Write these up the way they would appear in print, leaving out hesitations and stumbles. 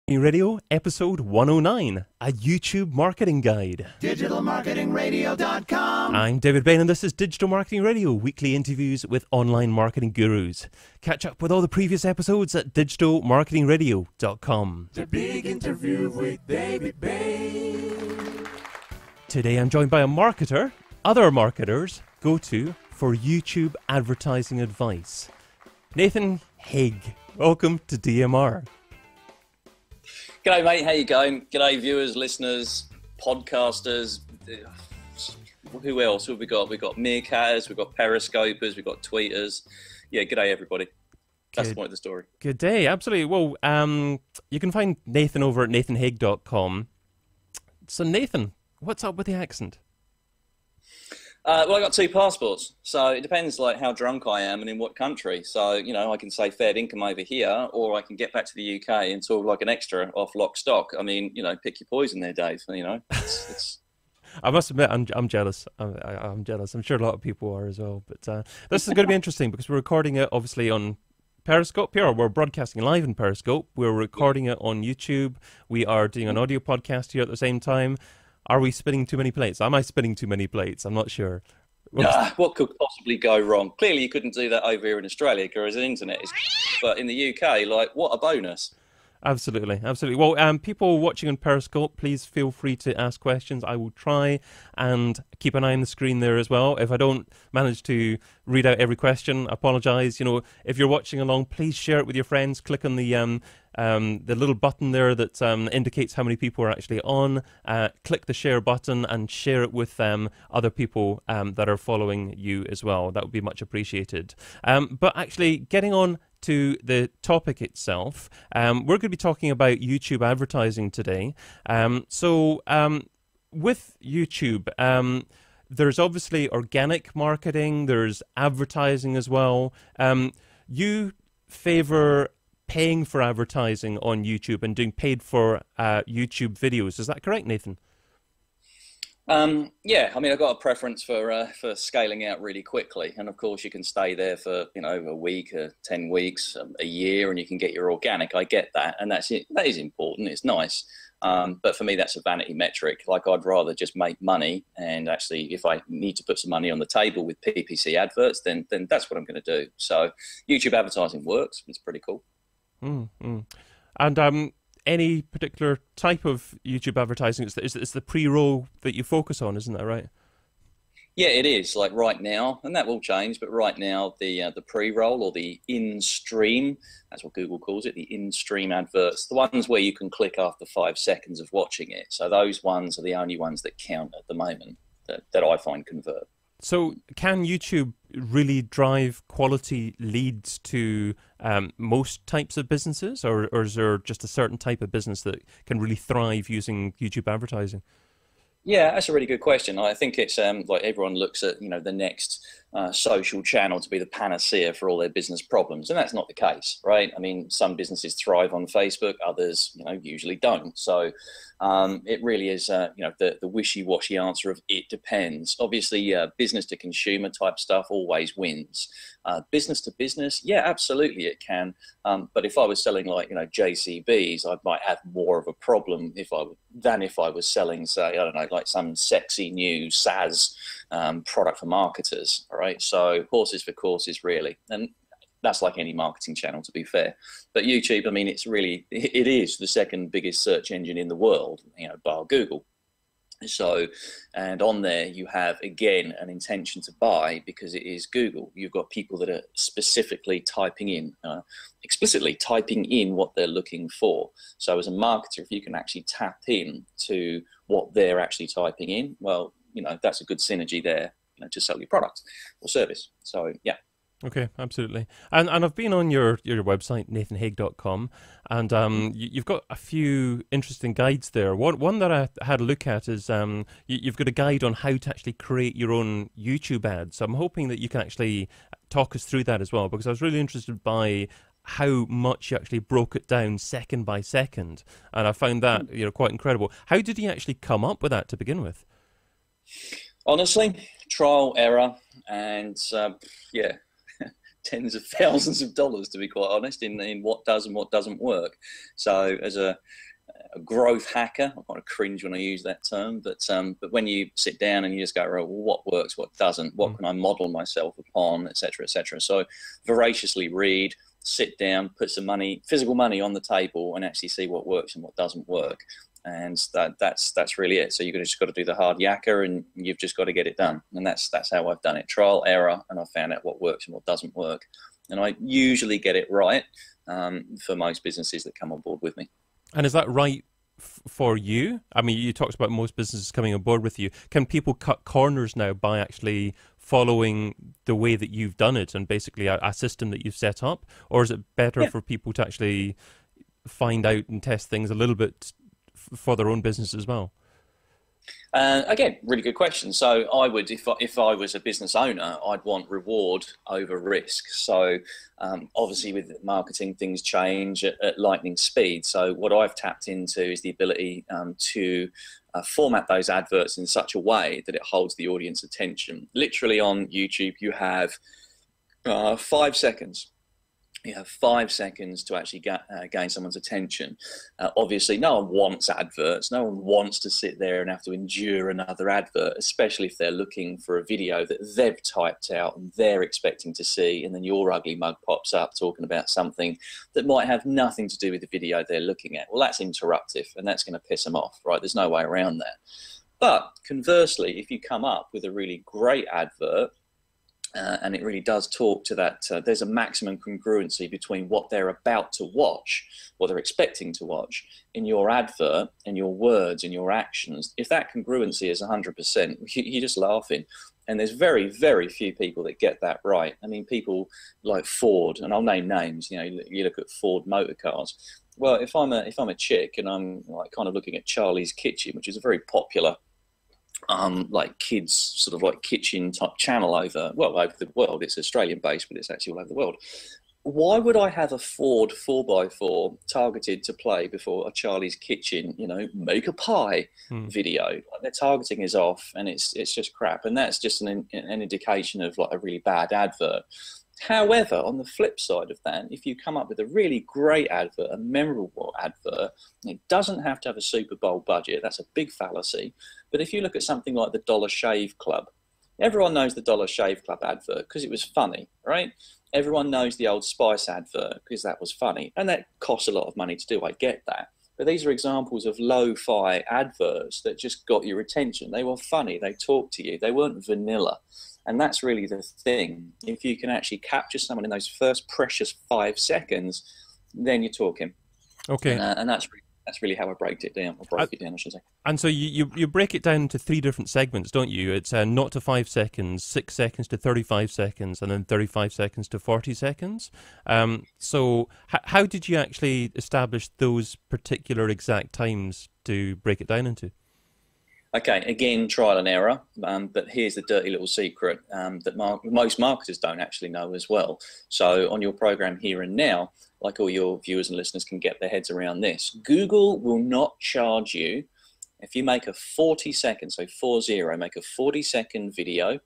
Radio, episode 109, a YouTube marketing guide. DigitalMarketingRadio.com. I'm David Bain, and this is Digital Marketing Radio, weekly interviews with online marketing gurus. Catch up with all the previous episodes at DigitalMarketingRadio.com. The big interview with David Bain. Today I'm joined by a marketer other marketers go to for YouTube advertising advice. Nathan Hague, welcome to DMR. G'day mate, how you going? G'day viewers, listeners, podcasters, who else have we got? We've got meerkatters, we've got periscopers, we've got tweeters. Yeah, g'day everybody. That's the point of the story. Good day, absolutely. Well, you can find Nathan over at nathanhague.com. So Nathan, what's up with the accent? Well, I got two passports, so it depends like how drunk I am and in what country. So, you know, I can say fair income over here, or I can get back to the UK and talk like an extra off lock stock. I mean, you know, pick your poison there, Dave. You know, it's... I must admit, I'm jealous. I'm jealous. I'm sure a lot of people are as well. But this is going to be interesting because we're recording it obviously on Periscope here. We're broadcasting live in Periscope. We're recording it on YouTube. We are doing an audio podcast here at the same time. Are we spinning too many plates? Am I spinning too many plates? I'm not sure. What could possibly go wrong? Clearly, you couldn't do that over here in Australia because the internet is. But in the UK, like, what a bonus! Absolutely, absolutely. Well, people watching on Periscope, please feel free to ask questions. I will try and keep an eye on the screen there as well. If I don't manage to read out every question, I apologise. You know, if you're watching along, please share it with your friends. Click on the little button there that indicates how many people are actually on. Click the share button and share it with other people that are following you as well. That would be much appreciated. But actually, getting on to the topic itself, we're going to be talking about YouTube advertising today. With YouTube, there's obviously organic marketing, there's advertising as well. You favour paying for advertising on YouTube and doing paid for YouTube videos. Is that correct, Nathan? Yeah, I mean, I've got a preference for scaling out really quickly, and of course, you can stay there for a week, 10 weeks, a year, and you can get your organic. I get that, and that is important. It's nice, but for me, that's a vanity metric. Like, I'd rather just make money, and actually, if I need to put some money on the table with PPC adverts, then that's what I'm going to do. So, YouTube advertising works. It's pretty cool. And any particular type of YouTube advertising? It's the pre-roll that you focus on, isn't that right? Yeah, it is. Like right now, and that will change, but right now the pre-roll or the in-stream, that's what Google calls it, the in-stream adverts, the ones where you can click after 5 seconds of watching it. So those ones are the only ones that count at the moment that I find convert. So can YouTube really drive quality leads to most types of businesses, or is there just a certain type of business that can really thrive using YouTube advertising? Yeah, that's a really good question. I think it's like everyone looks at the next social channel to be the panacea for all their business problems, and that's not the case, right? I mean, some businesses thrive on Facebook, others usually don't. So it really is the wishy-washy answer of it depends. Obviously, business to consumer type stuff always wins. Business to business, yeah, absolutely it can. But if I was selling like JCBs, I might have more of a problem than if I was selling, say, I don't know, like some sexy new SaaS product for marketers. All right, so horses for courses, really, and that's like any marketing channel, to be fair. But YouTube, I mean, it is the second biggest search engine in the world, bar Google. So, and on there you have, again, an intention to buy because it is Google. You've got people that are specifically explicitly typing in what they're looking for. So as a marketer, if you can actually tap in to what they're actually typing in, well, that's a good synergy there to sell your product or service. So, yeah. Okay, absolutely. And I've been on your website, nathanhague.com, and you've got a few interesting guides there. One that I had a look at is you've got a guide on how to actually create your own YouTube ads. So I'm hoping that you can actually talk us through that as well, because I was really interested by how much you actually broke it down second by second, and I found that quite incredible. How did you actually come up with that to begin with? Honestly, trial, error, and yeah. tens of thousands of dollars, to be quite honest, in what does and what doesn't work. So as a growth hacker, I kind of cringe when I use that term, but when you sit down and you just go, well, what works, what doesn't, what can I model myself upon, etc., etc. So voraciously read, sit down, put some money, physical money on the table, and actually see what works and what doesn't work. And that's really it. So you've just got to do the hard yakka, and you've just got to get it done. And that's how I've done it. Trial, error, and I've found out what works and what doesn't work. And I usually get it right for most businesses that come on board with me. And is that right for you? I mean, you talked about most businesses coming on board with you. Can people cut corners now by actually following the way that you've done it and basically a system that you've set up? Or is it better for people to actually find out and test things a little bit for their own business as well? Again, really good question. So I would, if I was a business owner, I'd want reward over risk. So obviously with marketing, things change at lightning speed. So what I've tapped into is the ability to format those adverts in such a way that it holds the audience attention. Literally on YouTube, you have 5 seconds. You have 5 seconds to actually gain someone's attention. Obviously, no one wants adverts. No one wants to sit there and have to endure another advert, especially if they're looking for a video that they've typed out and they're expecting to see, and then your ugly mug pops up talking about something that might have nothing to do with the video they're looking at. Well, that's interruptive, and that's going to piss them off, right? There's no way around that. But conversely, if you come up with a really great advert, and it really does talk to that, there's a maximum congruency between what they're about to watch, what they're expecting to watch, in your advert, and your words, and your actions. If that congruency is 100%, you're just laughing. And there's very, very few people that get that right. I mean, people like Ford, and I'll name names, you know, you look at Ford motor cars. Well, if I'm a chick and I'm like kind of looking at Charlie's Kitchen, which is a very popular like kids sort of like kitchen type channel over the world. It's Australian based, but it's actually all over the world. Why would I have a Ford 4x4 targeted to play before a Charlie's Kitchen, you know, make a pie video? Like, their targeting is off, and it's just crap. And that's just an indication of like a really bad advert. However, on the flip side of that, if you come up with a really great advert, a memorable advert, it doesn't have to have a Super Bowl budget. That's a big fallacy. But if you look at something like the Dollar Shave Club, everyone knows the Dollar Shave Club advert because it was funny, right? Everyone knows the Old Spice advert because that was funny. And that costs a lot of money to do, I get that. But these are examples of lo-fi adverts that just got your attention. They were funny, they talked to you, they weren't vanilla. And that's really the thing. If you can actually capture someone in those first precious 5 seconds, then you're talking. Okay. And that's really how I broke it down, I should say. And so you break it down into 3 different segments, don't you? It's 0 to 5 seconds, 6 seconds to 35 seconds, and then 35 seconds to 40 seconds. So how did you actually establish those particular exact times to break it down into? Okay, again, trial and error, but here's the dirty little secret that most marketers don't actually know as well. So on your program here and now, like all your viewers and listeners can get their heads around this, Google will not charge you if you make a 40-second, so 40, make a 40-second video,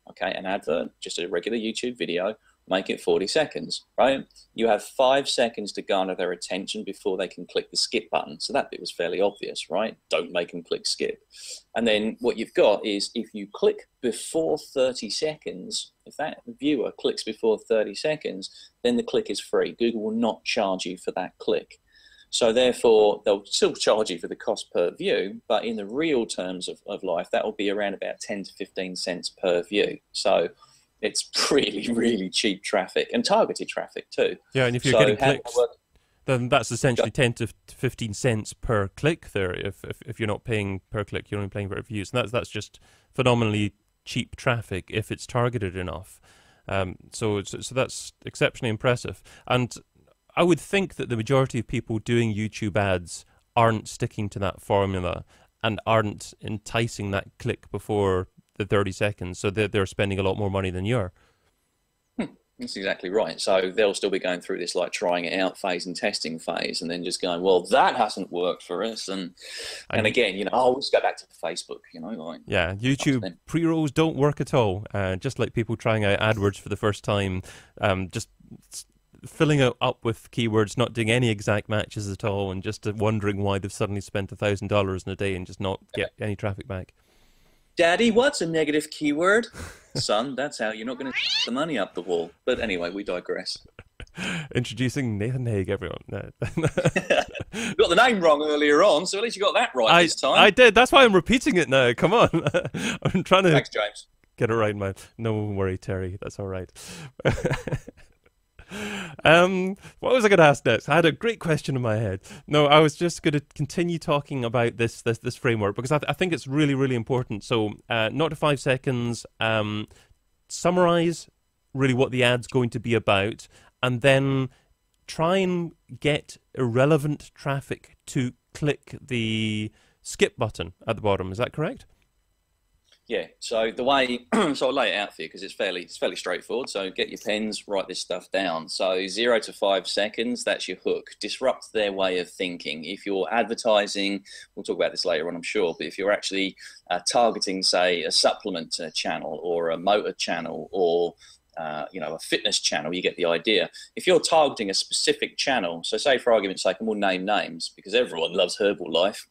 okay, an advert, just a regular YouTube video, make it 40 seconds, right? You have 5 seconds to garner their attention before they can click the skip button. So that bit was fairly obvious, right? Don't make them click skip. And then what you've got is if you click before 30 seconds, if that viewer clicks before 30 seconds, then the click is free. Google will not charge you for that click. So therefore, they'll still charge you for the cost per view, but in the real terms of life, that will be around about 10 to 15 cents per view. So it's really, really cheap traffic and targeted traffic too. Yeah, and if you're getting clicks, then that's essentially 10 to 15 cents per click there. If you're not paying per click, you're only paying per views. And that's just phenomenally cheap traffic if it's targeted enough. So that's exceptionally impressive. And I would think that the majority of people doing YouTube ads aren't sticking to that formula and aren't enticing that click before the 30 seconds, so they're spending a lot more money than you are. That's exactly right. So they'll still be going through this like trying it out phase and testing phase, and then just going, well, that hasn't worked for us. And again, you know, I'll just go back to Facebook, you know, like yeah, YouTube pre-rolls don't work at all. Just like people trying out AdWords for the first time, just filling it up with keywords, not doing any exact matches at all, and just wondering why they've suddenly spent $1,000 in a day and just not get any traffic back. Daddy, what's a negative keyword? Son, that's how you're not going to the money up the wall. But anyway, we digress. Introducing Nathan Hague, everyone. You got the name wrong earlier on, so at least you got that right this time. I did. That's why I'm repeating it now. Come on. I'm trying to Thanks, James. Get it right, man. No worry, Terry. That's all right. What was I going to ask next? I had a great question in my head. No, I was just going to continue talking about this framework because I think it's really, really important. So, 0 to 5 seconds, summarize really what the ad's going to be about, and then try and get irrelevant traffic to click the skip button at the bottom. Is that correct? Yeah, so the way, so I'll lay it out for you because it's fairly straightforward. So get your pens, write this stuff down. So 0 to 5 seconds, that's your hook. Disrupt their way of thinking. If you're advertising, we'll talk about this later on, I'm sure, but if you're actually targeting, say, a supplement channel or a motor channel or you know, a fitness channel, you get the idea. If you're targeting a specific channel, so say for argument's sake, and we'll name names because everyone loves Herbalife.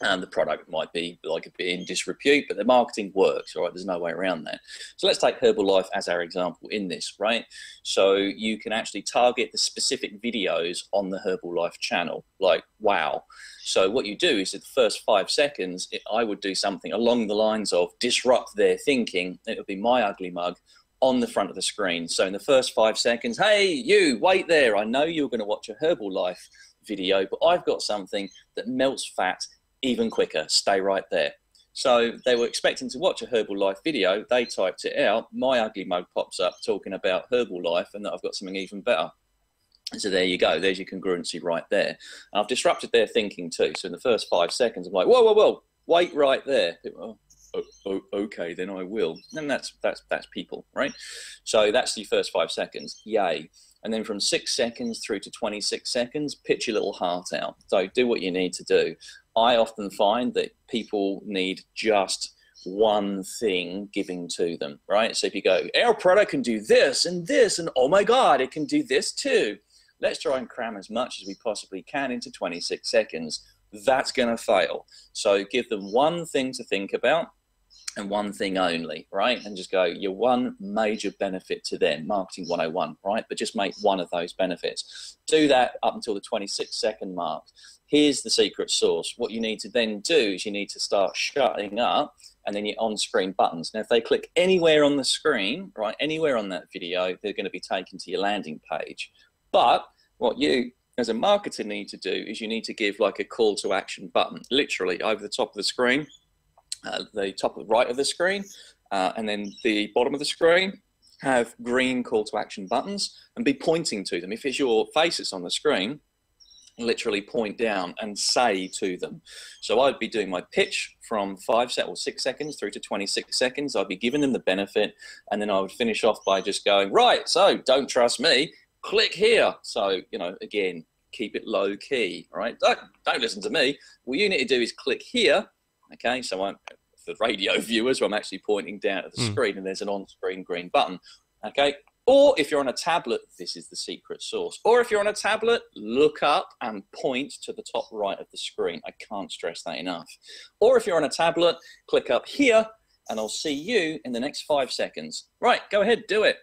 And the product might be like a bit in disrepute, but the marketing works, all right? There's no way around that. So let's take Herbalife as our example in this, right? So you can actually target the specific videos on the Herbalife channel, like, wow. So what you do is at the first 5 seconds, I would do something along the lines of disrupt their thinking. It would be my ugly mug on the front of the screen. So in the first 5 seconds, hey, you, wait there. I know you're going to watch a Herbalife video, but I've got something that melts fat even quicker. Stay right there. So they were expecting to watch a Herbalife video. They typed it out. My ugly mug pops up talking about Herbalife and that I've got something even better. And so there you go. There's your congruency right there. And I've disrupted their thinking too. So in the first 5 seconds, I'm like, whoa, whoa, whoa, wait right there. People, oh, okay, then I will. And that's people, right? So that's the first 5 seconds. Yay. And then from 6 seconds through to 26 seconds, pitch your little heart out. So do what you need to do. I often find that people need just one thing giving to them, right? So if you go, our product can do this, and oh my God, it can do this too. Let's try and cram as much as we possibly can into 26 seconds. That's going to fail. So give them one thing to think about and one thing only, right? And just go, your one major benefit to them, marketing 101, right? But just make one of those benefits. Do that up until the 26-second mark. Here's the secret sauce. What you need to then do is you need to start shutting up and then your on-screen buttons. Now, if they click anywhere on the screen, right, anywhere on that video, they're going to be taken to your landing page. But what you, as a marketer, need to do is you need to give like a call to action button, literally over the top of the screen, the top of the right of the screen, and then the bottom of the screen have green call to action buttons and be pointing to them. If it's your face that's on the screen, literally point down and say to them. So I'd be doing my pitch from 6 seconds through to 26 seconds. I'd be giving them the benefit, and then I would finish off by just going, right, so don't trust me, click here. So, you know, again, keep it low key, right? Don't listen to me. What you need to do is click here. Okay, so for radio viewers, I'm actually pointing down at the screen and there's an on-screen green button. Okay, or if you're on a tablet, this is the secret sauce. Or if you're on a tablet, look up and point to the top right of the screen. I can't stress that enough. Or if you're on a tablet, click up here and I'll see you in the next 5 seconds. Right, go ahead, do it.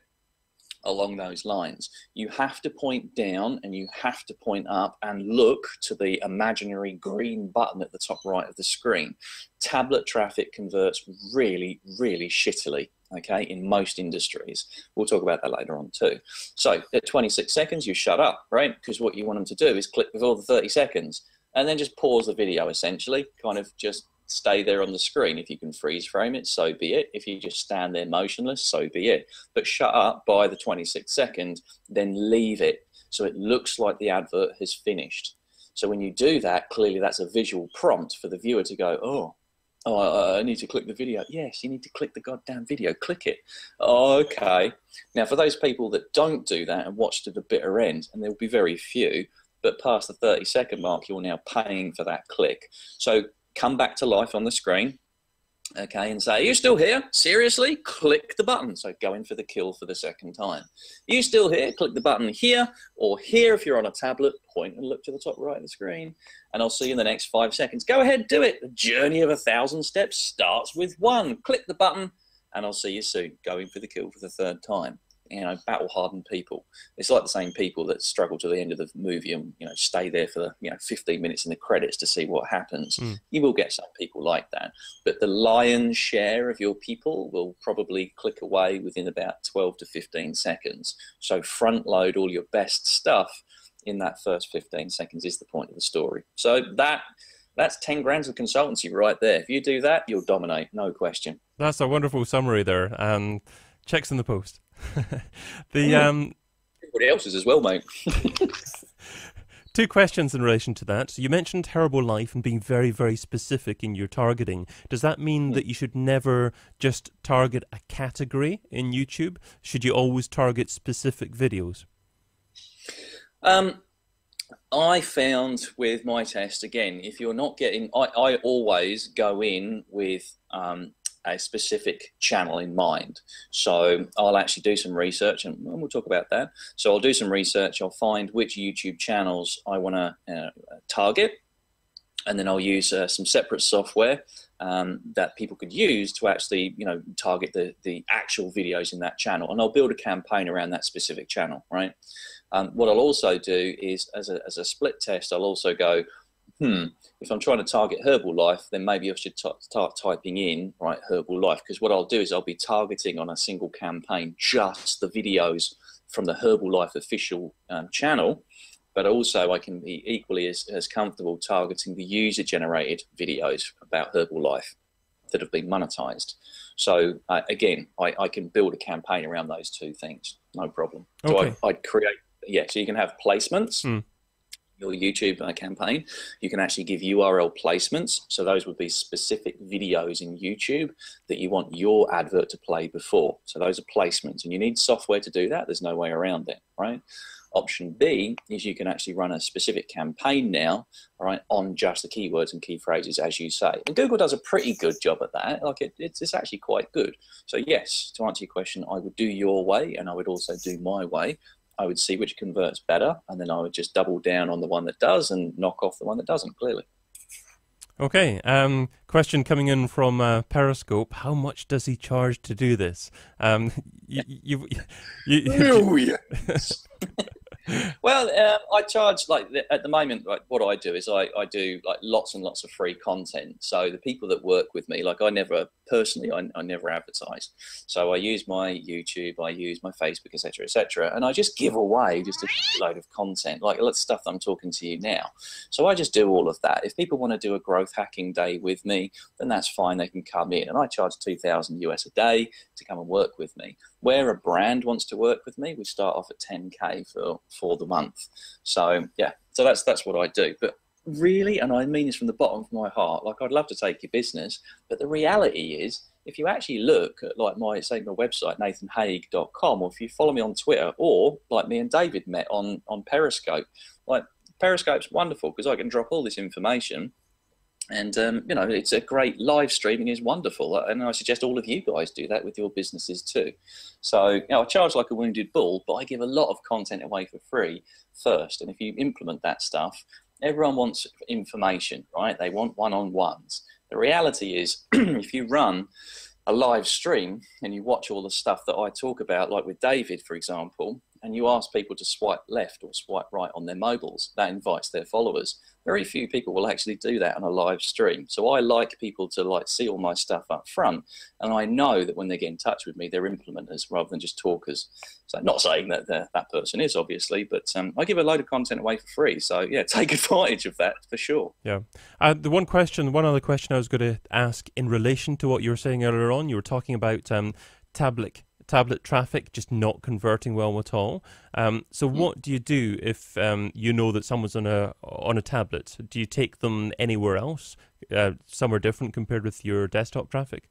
Along those lines, you have to point down and you have to point up and look to the imaginary green button at the top right of the screen. Tablet traffic converts really, really shittily, okay, in most industries. We'll talk about that later on too. So at 26 seconds, you shut up, right? Because what you want them to do is click before the 30 seconds and then just pause the video, essentially, kind of just stay there on the screen. If you can freeze frame it, so be it. If you just stand there motionless, so be it. But shut up by the 26th second, then leave it so it looks like the advert has finished. So when you do that, clearly that's a visual prompt for the viewer to go, oh, Oh, I need to click the video. Yes, you need to click the goddamn video. Click it. Okay. Now, for those people that don't do that and watch to the bitter end, and there'll be very few, but past the 30-second mark, you're now paying for that click. So come back to life on the screen, okay, and say, are you still here? Seriously? Click the button. So go in for the kill for the second time. Are you still here? Click the button here or here if you're on a tablet. Point and look to the top right of the screen. And I'll see you in the next 5 seconds. Go ahead, do it. The journey of 1,000 steps starts with 1. Click the button and I'll see you soon. Going for the kill for the 3rd time. You know, battle-hardened people. It's like the same people that struggle to the end of the movie and, you know, stay there for the, 15 minutes in the credits to see what happens. You will get some people like that. But the lion's share of your people will probably click away within about 12 to 15 seconds. So front load all your best stuff in that first 15 seconds is the point of the story. So that's 10 grand of consultancy right there. If you do that, you'll dominate, no question. That's a wonderful summary there. Checks in the post. Everybody else's as well, mate. 2 questions in relation to that. So you mentioned Herbal Life and being very, very specific in your targeting. Does that mean that you should never just target a category in YouTube? Should you always target specific videos? I found with my test, again, if you're not getting, I always go in with a specific channel in mind. So I'll actually do some research and we'll talk about that. So I'll do some research, I'll find which YouTube channels I want to target, and then I'll use some separate software that people could use to actually, target the actual videos in that channel, and I'll build a campaign around that specific channel, right? What I'll also do is, as a split test, I'll also go, if I'm trying to target Herbal Life, then maybe I should start typing in, right, Herbal Life, because what I'll do is I'll be targeting on a single campaign just the videos from the Herbal Life official channel, but also I can be equally as comfortable targeting the user-generated videos about Herbal Life that have been monetized. So again, I can build a campaign around those 2 things, no problem. Okay. So I'd create, so you can have placements. Your YouTube campaign, you can actually give URL placements. So those would be specific videos in YouTube that you want your advert to play before. So those are placements, and you need software to do that. There's no way around it, right? Option B is you can actually run a specific campaign now, all right, on just the keywords and key phrases, as you say. And Google does a pretty good job at that. Like it's actually quite good. So yes, to answer your question, I would do your way, and I would also do my way. I would see which converts better, and then I would just double down on the one that does and knock off the one that doesn't, clearly. Okay, question coming in from Periscope. How much does he charge to do this? Well, I charge, like, at the moment, like, what I do is I do like lots and lots of free content. So the people that work with me, like, I never advertise. So I use my YouTube, I use my Facebook, etc., and I just give away just a load of content, like stuff that I'm talking to you now. So I just do all of that. If people want to do a growth hacking day with me, then that's fine. They can come in, and I charge $2,000 US a day to come and work with me. Where a brand wants to work with me, we start off at 10K for the month. So yeah, so that's what I do. But really, and I mean this from the bottom of my heart, like, I'd love to take your business, but the reality is, if you actually look at, like, my website, nathanhague.com, or if you follow me on Twitter, or like me and David met on Periscope, like, Periscope's wonderful because I can drop all this information, and it's a great, live streaming is wonderful, and I suggest all of you guys do that with your businesses too. So I charge like a wounded bull, but I give a lot of content away for free first, and if you implement that stuff, everyone wants information, right? They want one-on-ones. The reality is, if you run a live stream and you watch all the stuff that I talk about, like with David, for example, and you ask people to swipe left or swipe right on their mobiles, that invites their followers. Very few people will actually do that on a live stream. So I like people to, like, see all my stuff up front, and I know that when they get in touch with me, they're implementers rather than just talkers. So not saying that that person is, obviously, but I give a load of content away for free. So yeah, take advantage of that for sure. Yeah. The one other question I was going to ask in relation to what you were saying earlier on, you were talking about tablet tablet traffic just not converting well at all. So what do you do if you know that someone's on a tablet? Do you take them anywhere else, somewhere different compared with your desktop traffic?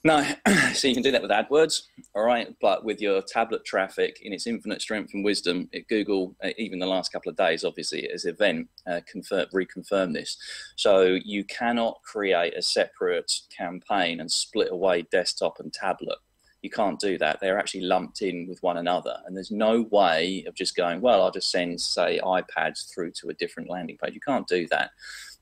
No, so you can do that with AdWords, all right, but with your tablet traffic in its infinite strength and wisdom, Google, even the last couple of days, obviously, as event, reconfirmed this. So you cannot create a separate campaign and split away desktop and tablet. You can't do that. They're actually lumped in with one another, and there's no way of just going, well, I'll just send, say, iPads through to a different landing page. You can't do that,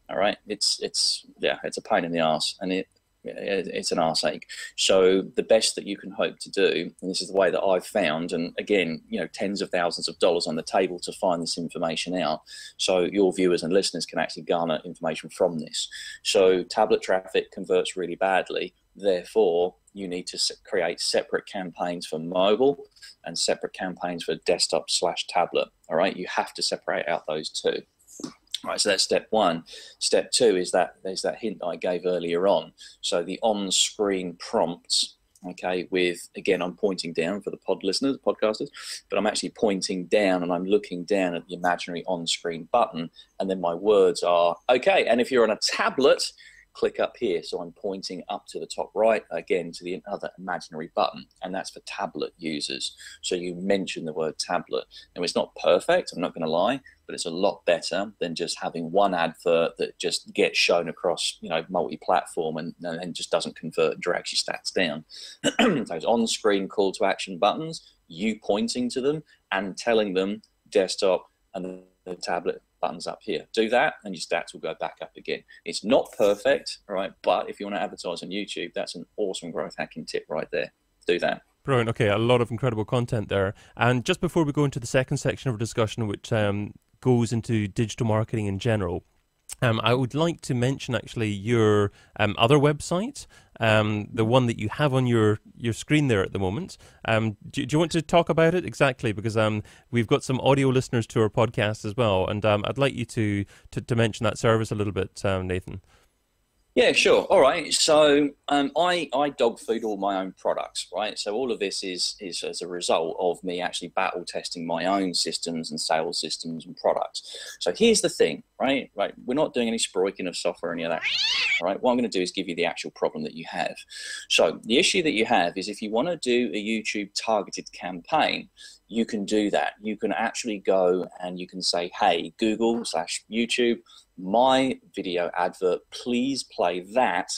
all right? It's a pain in the arse, and it's an arse ache. So the best that you can hope to do, and this is the way that I've found, and again, tens of thousands of dollars on the table to find this information out, so your viewers and listeners can actually garner information from this. So tablet traffic converts really badly, therefore you need to create separate campaigns for mobile and separate campaigns for desktop/tablet. All right, you have to separate out those two. All right, so that's step one. Step two is there's that hint that I gave earlier on. So the on-screen prompts, okay, again, I'm pointing down for the podcasters, but I'm actually pointing down and I'm looking down at the imaginary on-screen button, and then my words are, okay, and if you're on a tablet, click up here. So I'm pointing up to the top right, again, to the other imaginary button, and that's for tablet users. So you mention the word tablet. Now, it's not perfect, I'm not going to lie, but it's a lot better than just having one advert that just gets shown across, multi-platform and just doesn't convert and drags your stats down. Those on-screen call to action buttons, you pointing to them and telling them desktop and the tablet buttons up here. Do that and your stats will go back up again. It's not perfect, all right, but if you want to advertise on YouTube, that's an awesome growth hacking tip right there. Do that. Brilliant. Okay, a lot of incredible content there. And just before we go into the second section of our discussion, which goes into digital marketing in general, I would like to mention actually your other website, the one that you have on your screen there at the moment. Do you want to talk about it exactly? Because we've got some audio listeners to our podcast as well, and I'd like you to mention that service a little bit, Nathan. Yeah, sure. All right. So I dog food all my own products, right? So all of this is as a result of me actually battle testing my own systems and sales systems and products. So here's the thing, right? We're not doing any sproiking of software or any of that. All right. What I'm going to do is give you the actual problem that you have. So the issue that you have is if you want to do a YouTube targeted campaign, you can do that. You can actually go and you can say, hey, Google/YouTube, my video advert, please play that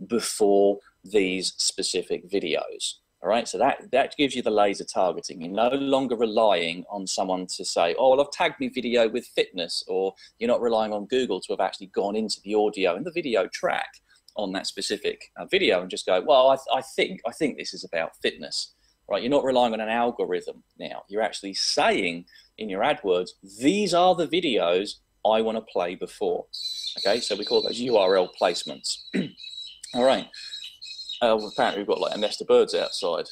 before these specific videos. All right, so that gives you the laser targeting. You're no longer relying on someone to say, oh, well, I've tagged my video with fitness, or you're not relying on Google to have actually gone into the audio and the video track on that specific video and just go, well, I think this is about fitness. Right, you're not relying on an algorithm now. You're actually saying in your AdWords, these are the videos I want to play before. Okay, so we call those URL placements. All right. Apparently we've got like a nest of birds outside.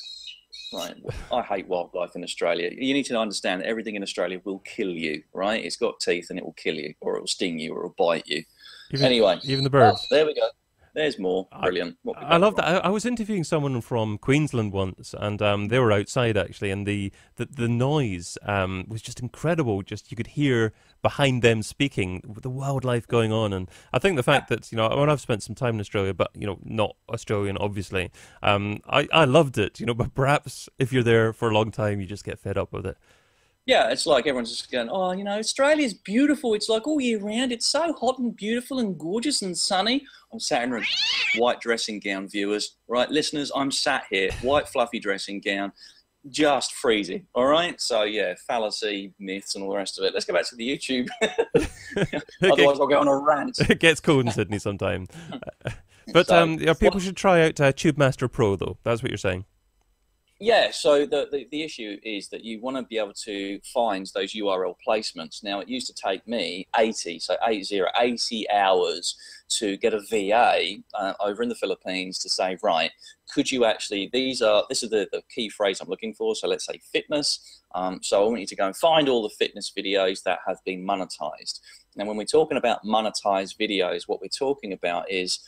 Right. I hate wildlife in Australia. You need to understand that everything in Australia will kill you, right? It's got teeth and it will kill you, or it will sting you, or it will bite you. Even the birds. Oh, there we go. There's more. Brilliant. I love that. I was interviewing someone from Queensland once, and they were outside actually, and the noise was just incredible. Just you could hear behind them speaking with the wildlife going on, and I think the fact that when I've spent some time in Australia, but not Australian obviously, I loved it. But perhaps if you're there for a long time, you just get fed up with it. Yeah, it's like everyone's just going, oh, Australia's beautiful. It's like all year round. It's so hot and beautiful and gorgeous and sunny. I'm sat in a white dressing gown, viewers, right? Listeners, I'm sat here, white fluffy dressing gown, just freezing, all right? So, yeah, fallacy, myths and all the rest of it. Let's go back to the YouTube. Otherwise, I'll go on a rant. It gets cold in Sydney sometime. But people should try out TubeMaster Pro, though. That's what you're saying. Yeah, so the issue is that you want to be able to find those URL placements. Now, it used to take me 80 hours to get a VA over in the Philippines to say, right, could you actually, this is the key phrase I'm looking for, so let's say fitness. So I want you to go and find all the fitness videos that have been monetized. Now, when we're talking about monetized videos, what we're talking about is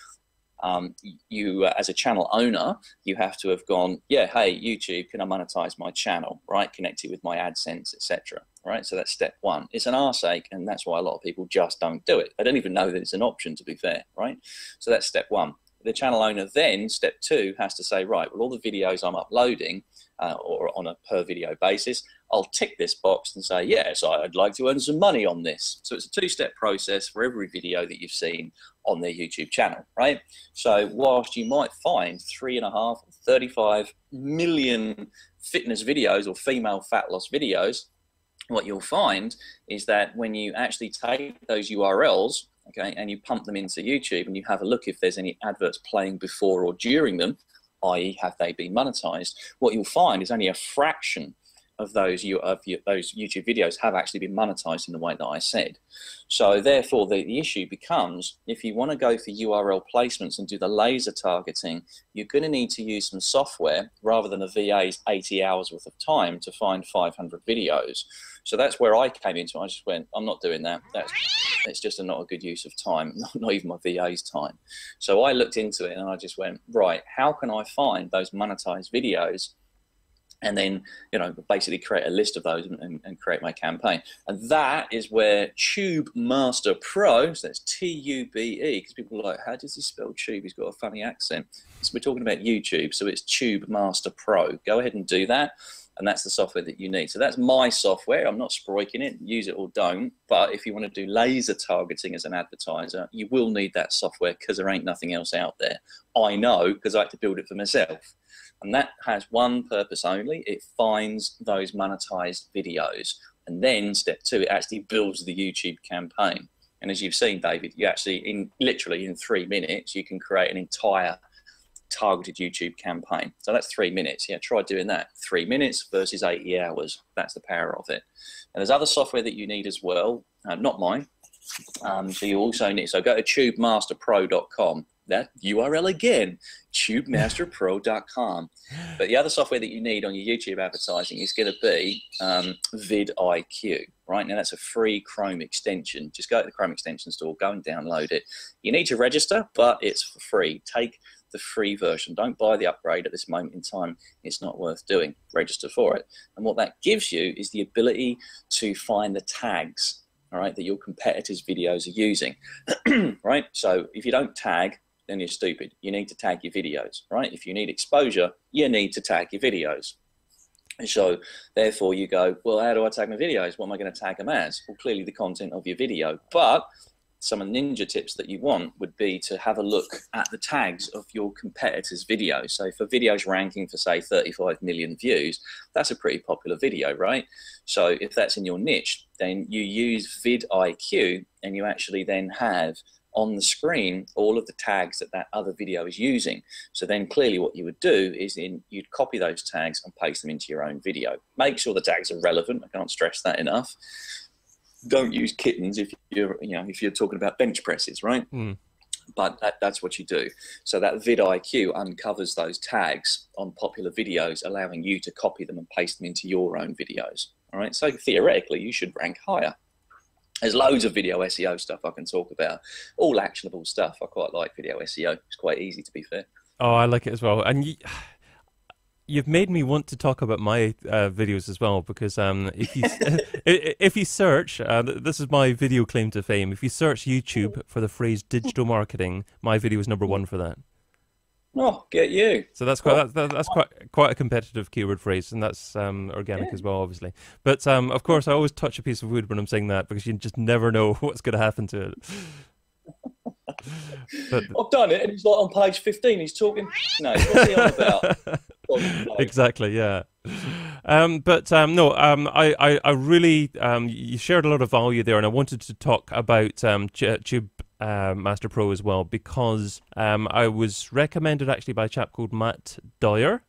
you as a channel owner, you have to have gone, yeah, hey, YouTube, can I monetize my channel, right? Connect it with my AdSense, etc. Right? So that's step one. It's an arse ache, and that's why a lot of people just don't do it. They don't even know that it's an option, to be fair, right? So that's step one. The channel owner then, step two, has to say, right, well, all the videos I'm uploading or on a per video basis, I'll tick this box and say, yes, I'd like to earn some money on this. So it's a two-step process for every video that you've seen on their YouTube channel, right? So whilst you might find 3.5 or 35 million fitness videos or female fat loss videos, what you'll find is that when you actually take those URLs, okay, and you pump them into YouTube and you have a look if there's any adverts playing before or during them, i.e. have they been monetized, what you'll find is only a fraction of those YouTube videos have actually been monetized in the way that I said. So therefore the issue becomes, if you want to go for URL placements and do the laser targeting, you're going to need to use some software rather than a VA's 80 hours worth of time to find 500 videos. So that's where I came into it. I just went, I'm not doing that. It's just not a good use of time, not even my VA's time. So I looked into it and I just went, right, how can I find those monetized videos and then, you know, basically create a list of those and create my campaign. And that is where TubeMaster Pro, so that's T-U-B-E, because people are like, how does he spell tube? He's got a funny accent. So we're talking about YouTube, so it's TubeMaster Pro. Go ahead and do that, and that's the software that you need. So that's my software. I'm not sproiking it. Use it or don't. But if you want to do laser targeting as an advertiser, you will need that software because there ain't nothing else out there. I know because I had to build it for myself. And that has one purpose only. It finds those monetized videos. And then step two, it actually builds the YouTube campaign. And as you've seen, David, you actually, literally in 3 minutes, you can create an entire targeted YouTube campaign. So that's 3 minutes. Yeah, try doing that. 3 minutes versus 80 hours. That's the power of it. And there's other software that you need as well. Not mine. So you also need, so go to tubemasterpro.com. That URL again, tubemasterpro.com. But the other software that you need on your YouTube advertising is going to be vidIQ, right? Now that's a free Chrome extension. Just go to the Chrome extension store, go and download it. You need to register, but it's for free. Take the free version. Don't buy the upgrade at this moment in time. It's not worth doing. Register for it. And what that gives you is the ability to find the tags, all right, that your competitors' videos are using, right? So if you don't tag, then you're stupid. You need to tag your videos, right? If you need exposure, you need to tag your videos. And so therefore you go, well, how do I tag my videos? What am I going to tag them as? Well, clearly the content of your video. But some of the ninja tips that you want would be to have a look at the tags of your competitors' videos. So for videos ranking for, say, 35 million views, that's a pretty popular video, right? So if that's in your niche, then you use vidIQ and you actually then have on the screen all of the tags that that other video is using. So then clearly what you would do is you'd copy those tags and paste them into your own video. Make sure the tags are relevant. I can't stress that enough. Don't use kittens if you're talking about bench presses, right? But that's what you do. So that vidIQ uncovers those tags on popular videos, allowing you to copy them and paste them into your own videos. All right. So theoretically, you should rank higher. There's loads of video SEO stuff I can talk about, all actionable stuff. I quite like video SEO. It's quite easy, to be fair. Oh, I like it as well. And you've made me want to talk about my videos as well, because if you search, this is my video claim to fame. If you search YouTube for the phrase digital marketing, my video is #1 for that. Oh, get you. So that's quite a competitive keyword phrase, and that's organic as well, obviously. But of course, I always touch a piece of wood when I'm saying that, because you just never know what's going to happen to it. But I've done it, and he's like on page 15. He's talking. No, what's he on about? Exactly, yeah. No, I really you shared a lot of value there, and I wanted to talk about TubeMaster Pro as well, because I was recommended actually by a chap called Matt Dyer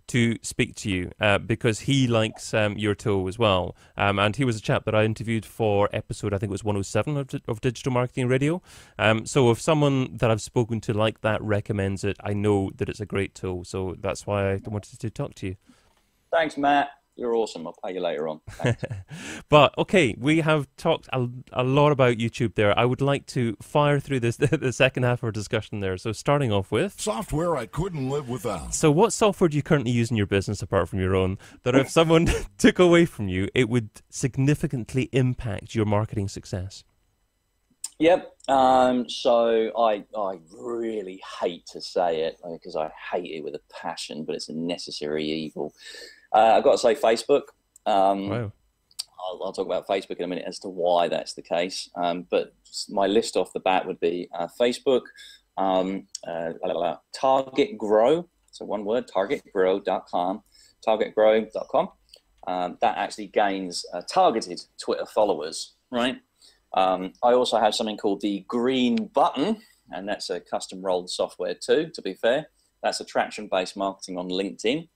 to speak to you because he likes your tool as well, and he was a chap that I interviewed for episode, I think it was 107 of Digital Marketing Radio. So if someone that I've spoken to like that recommends it, I know that it's a great tool. So that's why I wanted to talk to you. Thanks, Matt. You're awesome. I'll pay you later on. Thanks. But okay, we have talked a lot about YouTube there. I would like to fire through this the second half of our discussion there. So starting off with Software I couldn't live without. so what software do you currently use in your business apart from your own that if someone took away from you, it would significantly impact your marketing success? Yep. So I really hate to say it because I hate it with a passion, but it's a necessary evil. I've got to say Facebook. Wow. I'll talk about Facebook in a minute as to why that's the case. But my list off the bat would be Facebook, Target Grow. So one word, targetgrow.com, targetgrow.com. That actually gains targeted Twitter followers, right? I also have something called the Green Button, and that's a custom rolled software too, to be fair. That's attraction-based marketing on LinkedIn.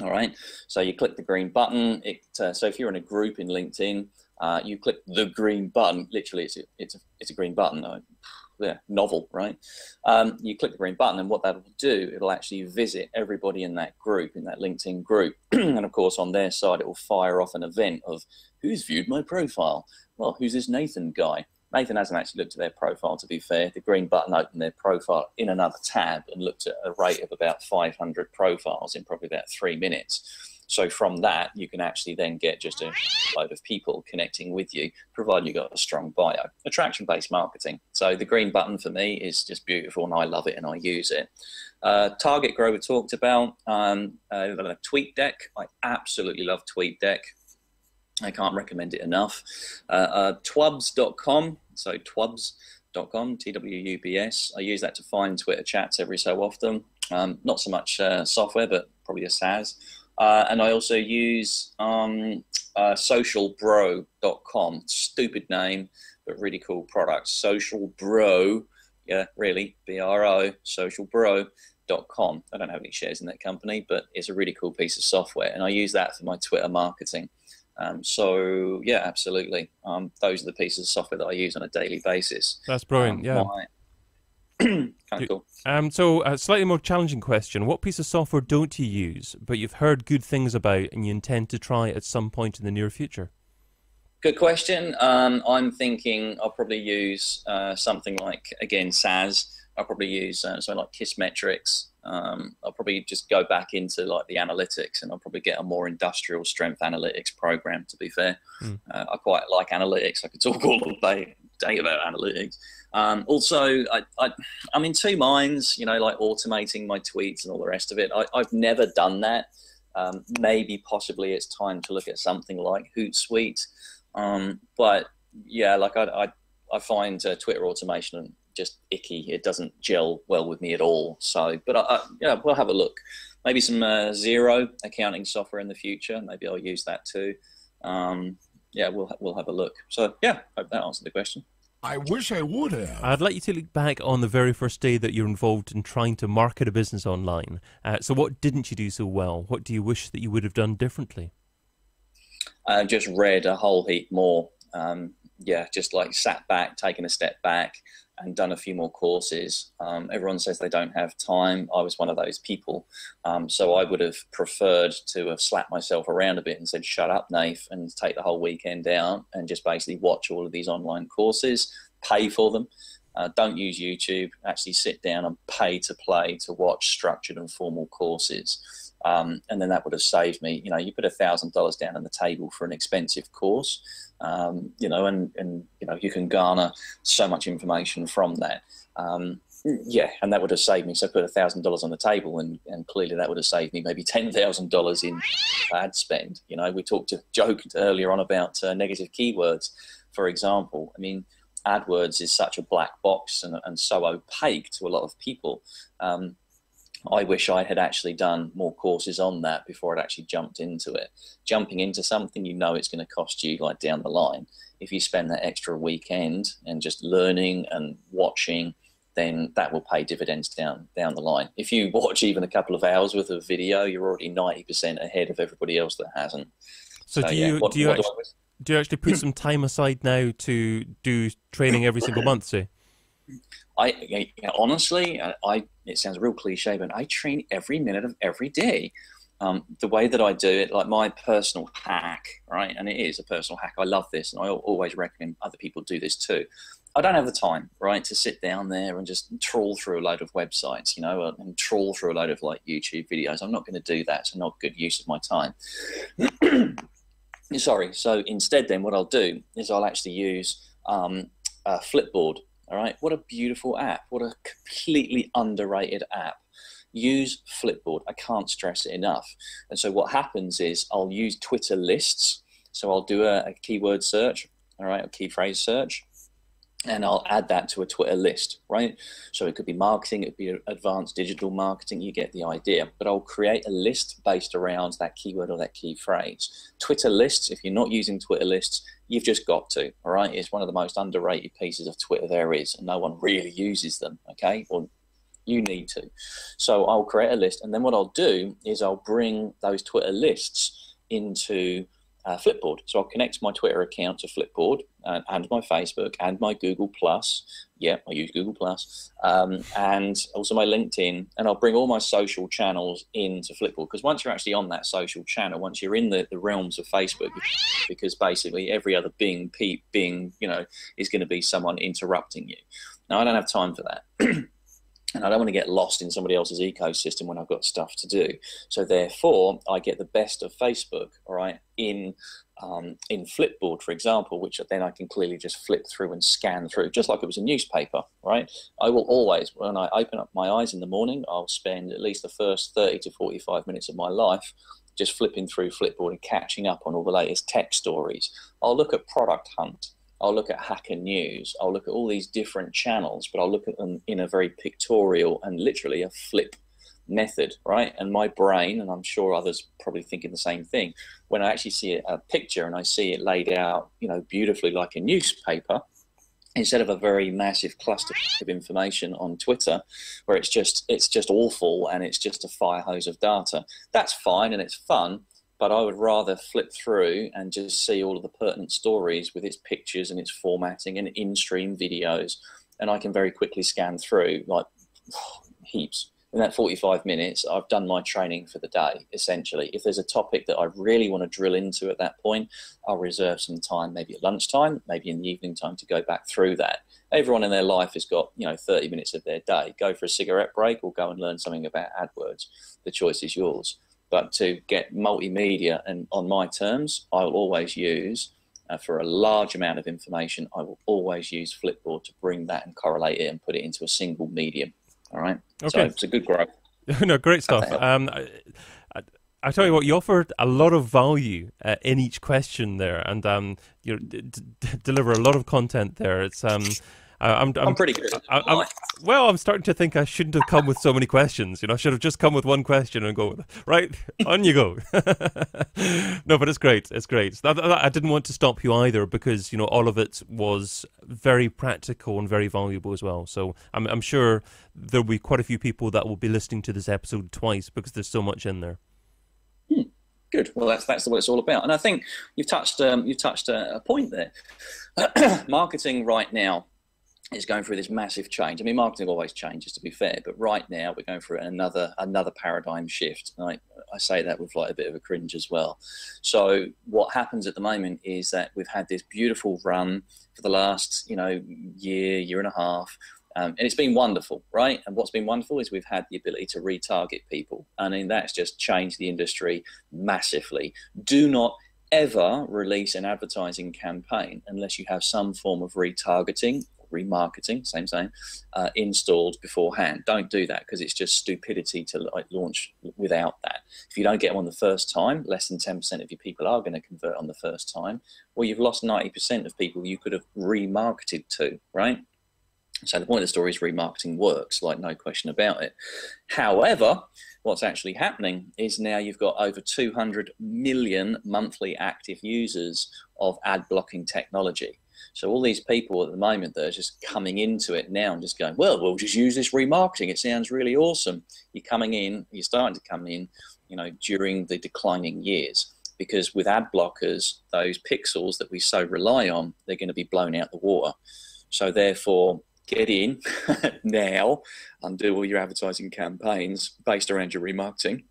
All right, so you click the green button. So if you're in a group in LinkedIn, you click the green button. Literally, it's a green button. Yeah, novel, right? You click the green button, and what that will do, it'll actually visit everybody in that group, in that LinkedIn group. And of course, on their side, it will fire off an event of who's viewed my profile. Well, who's this Nathan guy? Nathan hasn't actually looked at their profile, to be fair. The green button opened their profile in another tab and looked at a rate of about 500 profiles in probably about 3 minutes. So from that, you can actually then get just a load of people connecting with you, provided you've got a strong bio. Attraction-based marketing. So the green button for me is just beautiful, and I love it and I use it. Target Grow we talked about. TweetDeck. I absolutely love TweetDeck. I can't recommend it enough. Twubs.com, so twubs.com, Twubs. I use that to find Twitter chats every so often. Not so much software, but probably a SaaS. And I also use socialbro.com. Stupid name, but really cool product. Social Bro, yeah, really, B-R-O, socialbro.com. I don't have any shares in that company, but it's a really cool piece of software, and I use that for my Twitter marketing. So yeah, absolutely. Those are the pieces of software that I use on a daily basis. That's brilliant. Yeah. Kind of cool. So a slightly more challenging question. What piece of software don't you use, but you've heard good things about and you intend to try at some point in the near future? Good question. I'm thinking I'll probably use something like, again, SaaS. I'll probably use something like Kissmetrics. I'll probably just go back into like the analytics, and I'll probably get a more industrial strength analytics program, to be fair. I quite like analytics. I could talk all day about analytics. Also, I'm in two minds, you know, like automating my tweets and all the rest of it. I've never done that. Maybe possibly it's time to look at something like Hootsuite. But yeah, like I find Twitter automation just icky. It doesn't gel well with me at all. So, but yeah, we'll have a look. Maybe some Xero accounting software in the future. Maybe I'll use that too. Yeah, we'll have a look. So yeah, hope that answered the question. I wish I would have. I'd like you to look back on the very first day that you're involved in trying to market a business online. So what didn't you do so well? What do you wish that you would have done differently? Just read a whole heap more. Yeah, just like sat back, taken a step back, and done a few more courses. Everyone says they don't have time. I was one of those people. So I would have preferred to have slapped myself around a bit and said, shut up, Nath, and take the whole weekend out and just basically watch all of these online courses, pay for them. Don't use YouTube. Actually sit down and pay to play to watch structured and formal courses. And then that would have saved me. You know, you put $1,000 down on the table for an expensive course, you know, and you know, you can garner so much information from that. Yeah, and that would have saved me. So I put $1,000 on the table, and clearly that would have saved me maybe $10,000 in ad spend. You know, we joked earlier on about negative keywords, for example. I mean, AdWords is such a black box and so opaque to a lot of people. I wish I had actually done more courses on that before I'd actually jumped into it. Jumping into something, you know, it's going to cost you like down the line. If you spend that extra weekend and just learning and watching, then that will pay dividends down the line. If you watch even a couple of hours worth of video, you're already 90% ahead of everybody else that hasn't. So do you actually put some time aside now to do training every single month, say? Honestly, it sounds real cliche, but I train every minute of every day. The way that I do it, like my personal hack, right? And it is a personal hack. I love this, and I always recommend other people do this too. I don't have the time, right, to sit down there and just trawl through a load of websites, you know, and trawl through a load of like YouTube videos. I'm not going to do that. It's not good use of my time. Sorry. So instead, then what I'll do is I'll actually use Flipboard. All right. What a beautiful app. What a completely underrated app. Use Flipboard. I can't stress it enough. And so what happens is I'll use Twitter lists. So I'll do a keyword search, all right, a key phrase search, and I'll add that to a Twitter list, right? So it could be marketing, it could be advanced digital marketing, you get the idea. But I'll create a list based around that keyword or that key phrase. Twitter lists, if you're not using Twitter lists, you've just got to, all right? It's one of the most underrated pieces of Twitter there is, and no one really uses them, okay? Well, you need to. So I'll create a list, and then what I'll do is I'll bring those Twitter lists into Flipboard. So I'll connect my Twitter account to Flipboard and my Facebook and my Google Plus. Yeah, I use Google Plus, and also my LinkedIn, and I'll bring all my social channels into Flipboard, because once you're actually on that social channel, once you're in the realms of Facebook, because basically every other Bing, you know, is going to be someone interrupting you. Now, I don't have time for that. And I don't want to get lost in somebody else's ecosystem when I've got stuff to do. So therefore, I get the best of Facebook, all right, in Flipboard, for example, which then I can clearly just flip through and scan through, just like it was a newspaper, right? I will always, when I open up my eyes in the morning, I'll spend at least the first 30 to 45 minutes of my life just flipping through Flipboard and catching up on all the latest tech stories. I'll look at Product Hunt. I'll look at Hacker News. I'll look at all these different channels, but I'll look at them in a very pictorial and literally a flip method, right? And my brain, and I'm sure others probably thinking the same thing, when I actually see a picture and I see it laid out, you know, beautifully like a newspaper, instead of a very massive cluster of information on Twitter, where it's just awful and it's just a fire hose of data. That's fine and it's fun. But I would rather flip through and just see all of the pertinent stories with its pictures and its formatting and in-stream videos. And I can very quickly scan through, like, heaps. In that 45 minutes, I've done my training for the day, essentially. If there's a topic that I really want to drill into at that point, I'll reserve some time, maybe at lunchtime, maybe in the evening time, to go back through that. Everyone in their life has got, you know, 30 minutes of their day. Go for a cigarette break or go and learn something about AdWords. The choice is yours. But to get multimedia and on my terms, I will always use, for a large amount of information, I will always use Flipboard to bring that and correlate it and put it into a single medium. All right. Okay. So it's a good growth. No, great stuff. I tell you what, you offered a lot of value in each question there, and you deliver a lot of content there. It's I'm pretty good. I'm starting to think I shouldn't have come with so many questions. You know, I should have just come with one question and go, right, on you go. No, but it's great. It's great. I didn't want to stop you either, because, you know, all of it was very practical and very valuable as well. So I'm sure there'll be quite a few people that will be listening to this episode twice, because there's so much in there. Good. Well, that's what it's all about. And I think you've touched a point there. Marketing right now is going through this massive change. I mean, marketing always changes, to be fair, but right now we're going through another paradigm shift. And I say that with like a bit of a cringe as well. So what happens at the moment is that we've had this beautiful run for the last, you know, year and a half. And it's been wonderful, right? And what's been wonderful is we've had the ability to retarget people. I mean, that's just changed the industry massively. Do not ever release an advertising campaign unless you have some form of retargeting, remarketing, same, installed beforehand. Don't do that, because it's just stupidity to like launch without that. If you don't get them on the first time, less than 10% of your people are going to convert on the first time. Well, you've lost 90% of people you could have remarketed to, right? So the point of the story is remarketing works, like no question about it. However, what's actually happening is now you've got over 200 million monthly active users of ad blocking technology. So all these people at the moment that are just coming into it now and just going, well, we'll just use this remarketing. It sounds really awesome. You're starting to come in, you know, during the declining years, because with ad blockers, those pixels that we so rely on, they're going to be blown out the water. So therefore, get in now and do all your advertising campaigns based around your remarketing.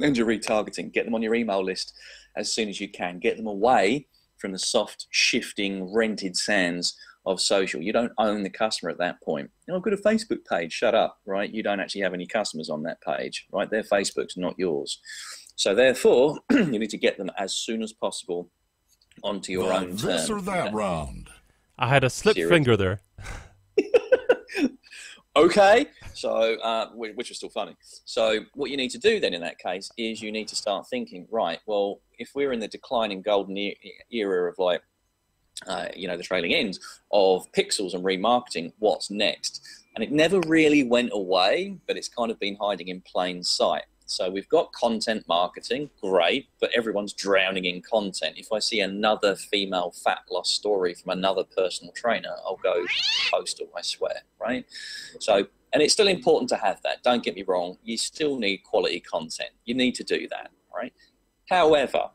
and your retargeting. Get them on your email list as soon as you can. Get them away from the soft, shifting, rented sands of social. You don't own the customer at that point. I've got a Facebook page. Shut up, right? You don't actually have any customers on that page, right? Their Facebook's not yours. So therefore, you need to get them as soon as possible onto your own terms. This or that round. I had a slip finger there. Okay, so which was still funny. So what you need to do then in that case is you need to start thinking, right, well, if we're in the declining golden era of like, the trailing end of pixels and remarketing, what's next? And it never really went away, but it's kind of been hiding in plain sight. So we've got content marketing, great, but everyone's drowning in content. If I see another female fat loss story from another personal trainer, I'll go postal, I swear, right? So, and it's still important to have that. Don't get me wrong. You still need quality content. You need to do that, right? However,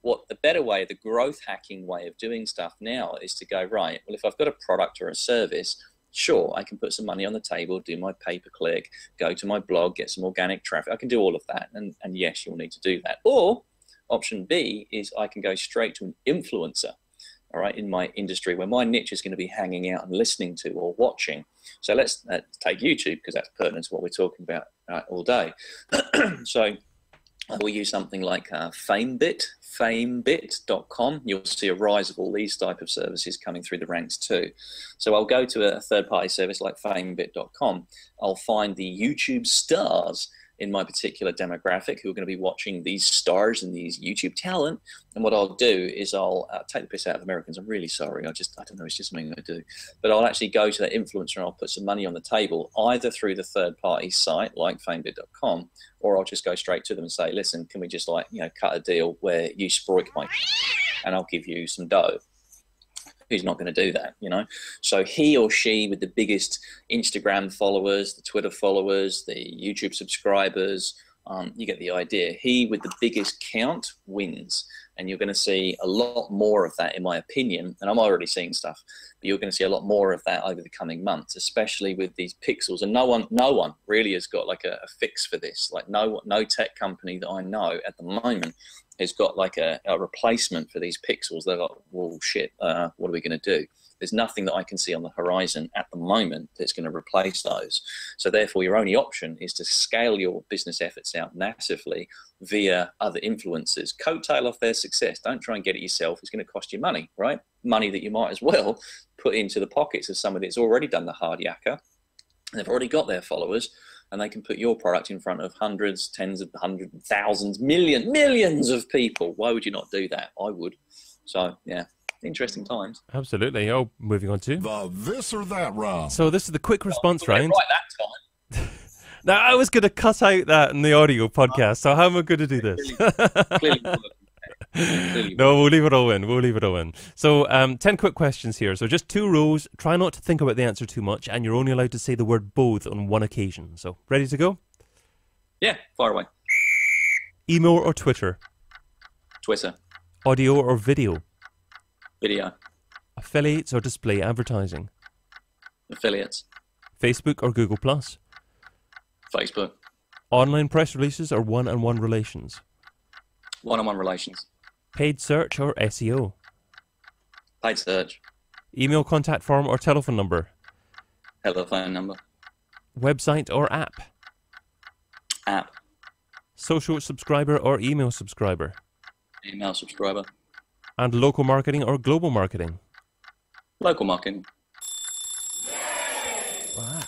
what the better way, the growth hacking way of doing stuff now is to go, right, well, if I've got a product or a service, sure, I can put some money on the table, do my pay-per-click, go to my blog, get some organic traffic. I can do all of that. And yes, you'll need to do that. Or option B is I can go straight to an influencer, all right, in my industry where my niche is going to be hanging out and listening to or watching. So let's take YouTube because that's pertinent to what we're talking about all day. So we'll use something like famebit.com. You'll see a rise of all these type of services coming through the ranks too. So I'll go to a third-party service like famebit.com. I'll find the YouTube stars in my particular demographic who are going to be watching these stars and these YouTube talent. And what I'll do is I'll take the piss out of Americans. I'm really sorry. I don't know. It's just something I do. But I'll actually go to that influencer and I'll put some money on the table, either through the third-party site like famebit.com, or I'll just go straight to them and say, listen, can we just cut a deal where you sproik my and I'll give you some dough. Who's not going to do that, So he or she with the biggest Instagram followers, the Twitter followers, the YouTube subscribers, you get the idea. He with the biggest count wins. And you're going to see a lot more of that, in my opinion. And I'm already seeing stuff, but you're going to see a lot more of that over the coming months, especially with these pixels. And no one really has got like a fix for this. Like no tech company that I know at the moment has got like a replacement for these pixels. They're like, well, shit, what are we going to do? There's nothing that I can see on the horizon at the moment that's going to replace those. So therefore, your only option is to scale your business efforts out massively via other influencers. Coattail off their success. Don't try and get it yourself. It's going to cost you money, right? Money that you might as well put into the pockets of somebody that's already done the hard yakka. They've already got their followers, and they can put your product in front of hundreds, tens of hundreds, thousands, millions of people. Why would you not do that? I would. So, yeah. Interesting times. Absolutely. Oh, moving on to the this or that round. So this is the quick response round. Right that time. Now I was going to cut out that in the audio podcast. So how am I going to do this? Clearly No, we'll leave it all in. We'll leave it all in. So 10 quick questions here. So just 2 rows. Try not to think about the answer too much, and you're only allowed to say the word both on one occasion. So ready to go? Yeah, far away. Email or Twitter? Twitter. Audio or video? Video. Affiliates or display advertising? Affiliates. Facebook or Google+? Facebook. Online press releases or one-on-one relations? One-on-one relations. Paid search or SEO? Paid search. Email contact form or telephone number? Telephone number. Website or app? App. Social subscriber or email subscriber? Email subscriber. And local marketing or global marketing? Local marketing. Well,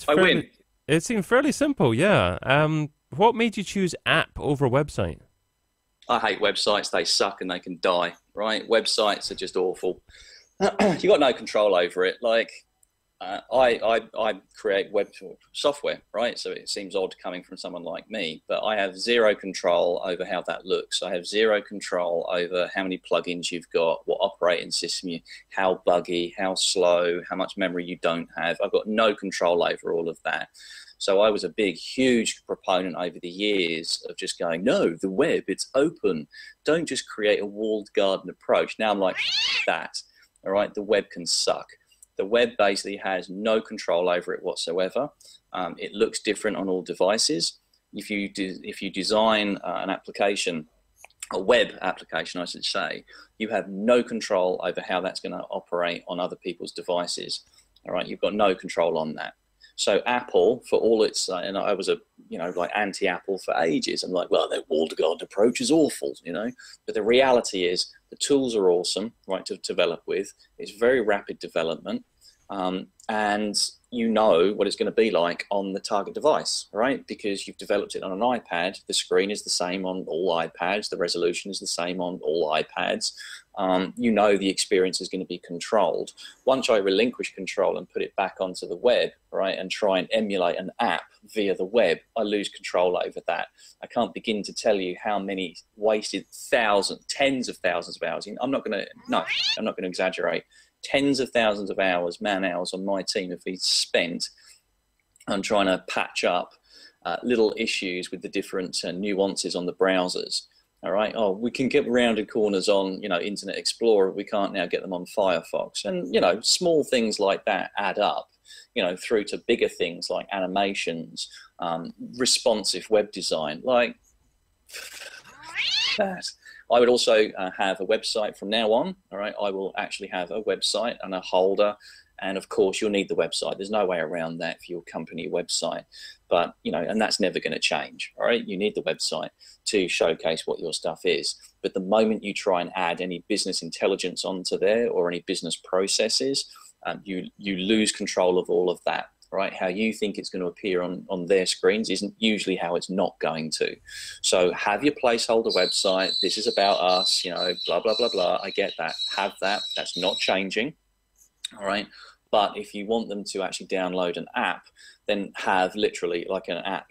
I win. It seemed fairly simple, yeah. What made you choose app over website? I hate websites. They suck and they can die, right? Websites are just awful. You got no control over it. Like, I create web software, right? So it seems odd coming from someone like me, but I have zero control over how that looks. I have zero control over how many plugins you've got, what operating system how buggy, how slow, how much memory you don't have. I've got no control over all of that. So I was a big, huge proponent over the years of just going, no, the web, it's open. Don't just create a walled garden approach. Now I'm like, that, all right? The web can suck. The web basically has no control over it whatsoever. It looks different on all devices. if you design an application, a web application, I should say, you have no control over how that's going to operate on other people's devices. All right, you've got no control on that. So Apple, for all its, and I was like anti-Apple for ages. I'm like, well, their walled garden approach is awful, But the reality is, the tools are awesome, right, to develop with. It's very rapid development, and you know what it's going to be like on the target device, right? Because you've developed it on an iPad. The screen is the same on all iPads. The resolution is the same on all iPads. You know the experience is going to be controlled. Once I relinquish control and put it back onto the web, right, and try and emulate an app via the web, I lose control over that. I can't begin to tell you how many wasted tens of thousands of hours. I'm not going to exaggerate. Tens of thousands of hours, man hours on my team have been spent on trying to patch up little issues with the different nuances on the browsers. All right. Oh, we can get rounded corners on, Internet Explorer. We can't now get them on Firefox. And, small things like that add up, through to bigger things like animations, responsive web design, like that. I would also have a website from now on. All right. I will actually have a website and a holder. And of course, you'll need the website. There's no way around that for your company website. But, and that's never going to change. All right. You need the website to showcase what your stuff is. But the moment you try and add any business intelligence onto there or any business processes, you lose control of all of that. Right? How you think it's going to appear on their screens isn't usually how it's not going to. So have your placeholder website. This is about us, blah, blah, blah, blah. I get that. Have that. That's not changing. All right. But if you want them to actually download an app, then have literally like an app,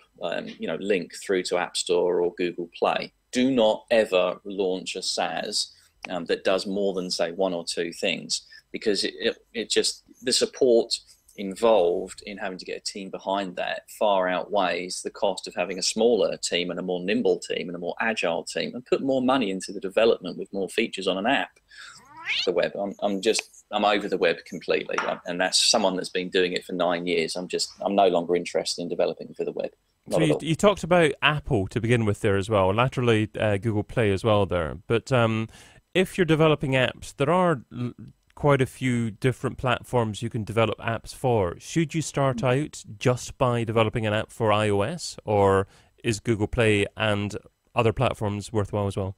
link through to App Store or Google Play. Do not ever launch a SaaS that does more than, say, one or two things, because it just, the support involved in having to get a team behind that far outweighs the cost of having a smaller team and a more nimble team and a more agile team, and put more money into the development with more features on an app. The web, I'm over the web completely, and that's someone that's been doing it for 9 years. I'm no longer interested in developing for the web. So you talked about Apple to begin with there as well, laterally Google Play as well there. But if you're developing apps, there are quite a few different platforms you can develop apps for. Should you start out just by developing an app for iOS, or is Google Play and other platforms worthwhile as well?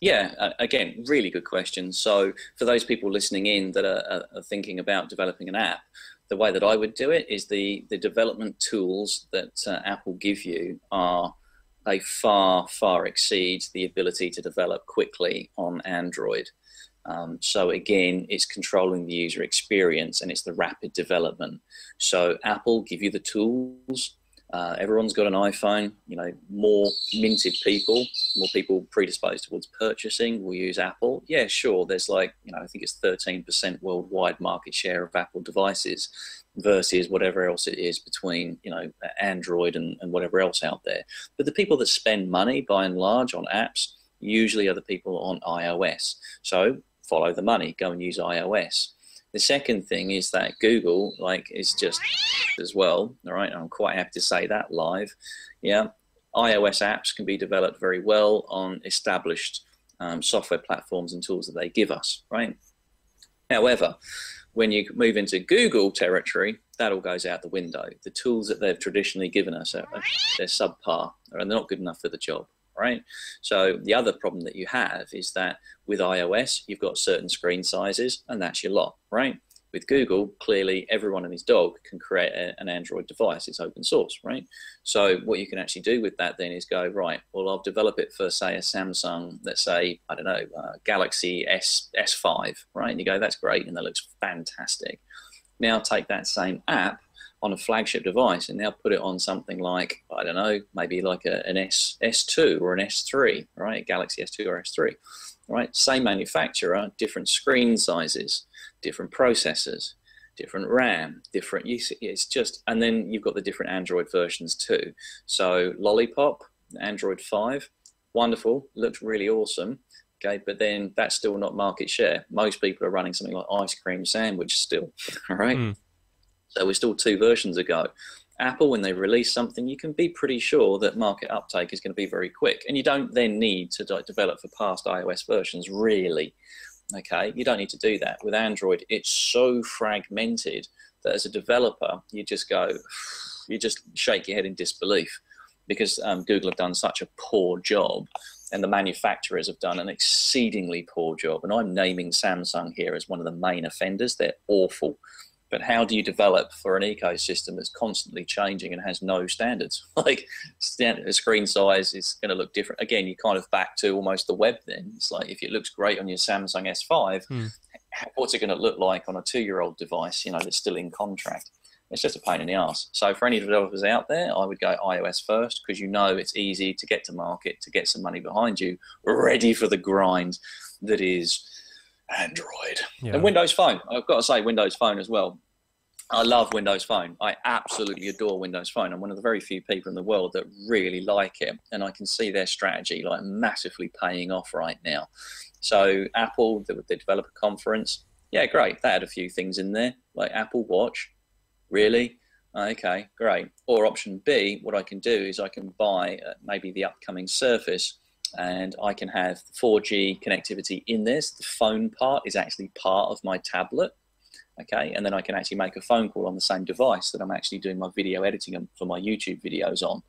Yeah, again, really good question. So for those people listening in that are thinking about developing an app, the way that I would do it is the development tools that Apple give you they far exceed the ability to develop quickly on Android. So again, it's controlling the user experience and it's the rapid development. So Apple give you the tools. Everyone's got an iPhone. More minted people, more people predisposed towards purchasing will use Apple. Yeah, sure. There's I think it's 13% worldwide market share of Apple devices versus whatever else it is between, Android and whatever else out there. But the people that spend money by and large on apps usually are the people on iOS. So follow the money, go and use iOS. The second thing is that Google is just as well. All right, I'm quite happy to say that live. Yeah, iOS apps can be developed very well on established software platforms and tools that they give us. Right. However, when you move into Google territory, that all goes out the window. The tools that they've traditionally given us they're subpar, and they're not good enough for the job. Right. So the other problem that you have is that with iOS, you've got certain screen sizes, and that's your lot. Right. With Google, clearly everyone and his dog can create an Android device. It's open source, right? So what you can actually do with that then is go, right, well, I'll develop it for, say, a Samsung, let's say, I don't know, Galaxy S5, right? And you go, that's great, and that looks fantastic. Now take that same app on a flagship device and now put it on something like, I don't know, maybe like an S2 or an S3, right? Galaxy S2 or S3, right? Same manufacturer, different screen sizes, different processors, different RAM, different use. It's just, and then you've got the different Android versions too. So Lollipop, Android 5, wonderful, looks really awesome. Okay, but then that's still not market share. Most people are running something like Ice Cream Sandwich still, all right? So we're still 2 versions ago. Apple, when they release something, you can be pretty sure that market uptake is going to be very quick. And you don't then need to develop for past iOS versions, really. Okay, you don't need to do that. With Android, it's so fragmented that as a developer, you just shake your head in disbelief, because Google have done such a poor job, and the manufacturers have done an exceedingly poor job. And I'm naming Samsung here as one of the main offenders. They're awful. But how do you develop for an ecosystem that's constantly changing and has no standards? Like, the screen size is going to look different. Again, you're kind of back to almost the web then. It's like, if it looks great on your Samsung S5, what's it going to look like on a 2-year-old device, you know, that's still in contract? It's just a pain in the arse. So for any developers out there, I would go iOS first, because you know it's easy to get to market, to get some money behind you, ready for the grind that is Android. Yeah. And Windows Phone. I've got to say Windows Phone as well. I love Windows Phone. I absolutely adore Windows Phone. I'm one of the very few people in the world that really like it, and I can see their strategy like massively paying off right now. So Apple, the developer conference, yeah, great. That had a few things in there, like Apple Watch. Really? Okay, great. Or option B, what I can do is I can buy maybe the upcoming Surface, and I can have 4G connectivity in this. The phone part is actually part of my tablet. Okay, and then I can actually make a phone call on the same device that I'm actually doing my video editing for my YouTube videos on.